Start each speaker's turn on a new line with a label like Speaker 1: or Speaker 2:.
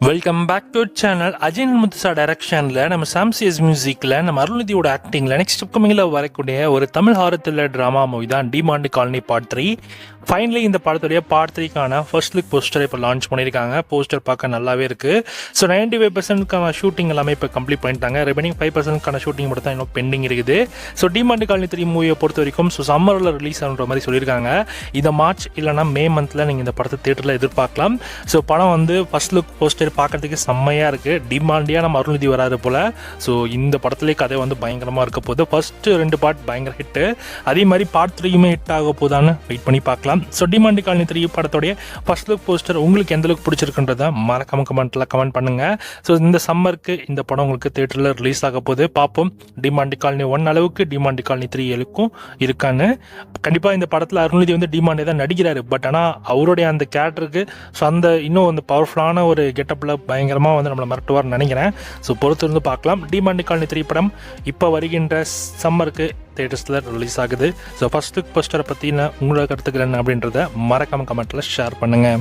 Speaker 1: Welcome back to channel. Ajay முத்துசா டைரக்ஷனில் நம்ம சாம்சியஸ் மியூசிக்கில் நம்ம அருள்நிதியோட ஆக்டிங்கில் நெக்ஸ்ட் அப்கமிங்கில் வரக்கூடிய ஒரு Tamil horror thriller drama movie தான் டிமாண்ட் காலனி பார்ட் 3. ஃபைனலி இந்த படத்துடைய பார்ட் 3க்கான ஃபர்ஸ்ட் லுக் போஸ்டர் இப்போ லான்ச் பண்ணியிருக்காங்க. போஸ்டர் பார்க்க நல்லாவே இருக்குது. ஸோ 95%க்கான ஷூட்டிங் எல்லாமே இப்போ கம்ப்ளீட் பண்ணிட்டாங்க. ரிமைனிங் 5%க்கான ஷூட்டிங் மட்டும் தான் இன்னும் பெண்டிங் இருக்குது. ஸோ டிமாண்ட் காலனி 3 மூவியை பொறுத்த வரைக்கும் சம்மரில் ரிலீஸ் ஆகுன்ற மாதிரி சொல்லியிருக்காங்க. இந்த மார்ச் இல்லைனா மே மந்தில் நீங்கள் இந்த படத்தை தேட்டரில் எதிர்பார்க்கலாம். ஸோ படம் வந்து ஃபர்ஸ்ட் லுக் போஸ்டர் பார்க்கறதுக்கு செம்மையாக இருக்குது. டிமாண்டியாக நம்ம அருள்நிதி வராது போல். ஸோ இந்த படத்துலேயே கதை வந்து பயங்கரமாக இருக்க போகுது. ஃபர்ஸ்ட் 2 பார்ட் பயங்கர ஹிட்டு. அதே மாதிரி பார்ட் 3யுமே ஹிட் ஆக போதான்னு வெயிட் பண்ணி பார்க்கலாம். ஸோ டிமாண்ட் காலனி 3 படத்தோடைய ஃபர்ஸ்ட் லுக் போஸ்டர் உங்களுக்கு எந்த அளவுக்கு பிடிச்சிருக்குன்றதை மறக்காம கமெண்ட் பண்ணுங்கள். ஸோ இந்த சம்மருக்கு இந்த படம் உங்களுக்கு தேட்டரில் ரிலீஸ் ஆக போகுது. பார்ப்போம் டிமாண்ட் காலனி 1 அளவுக்கு டிமாண்ட் காலனி 3 அளவுக்கும் இருக்கான்னு. கண்டிப்பாக இந்த படத்தில் அருள்நிதி வந்து டிமாண்டே தான் நடிக்கிறாரு. பட் ஆனால் அவருடைய அந்த கேரக்டருக்கு ஸோ அந்த இன்னும் வந்து பவர்ஃபுல்லான ஒரு கெட்டப்பில் பயங்கரமாக வந்து நம்மளை மிரட்டுவார்னு நினைக்கிறேன். ஸோ பொறுத்து இருந்து பார்க்கலாம். டிமாண்ட் காலனி 3 படம் இப்போ வருகின்ற சம்மருக்கு தேட்டர்ஸில் ரிலீஸ் ஆகுது. ஸோ ஃபர்ஸ்ட் லுக் போஸ்டரை பற்றின உங்களோட கருத்துக்கள் என்ன அப்படின்றத மறக்காம கமெண்ட்டில் ஷேர் பண்ணுங்கள்.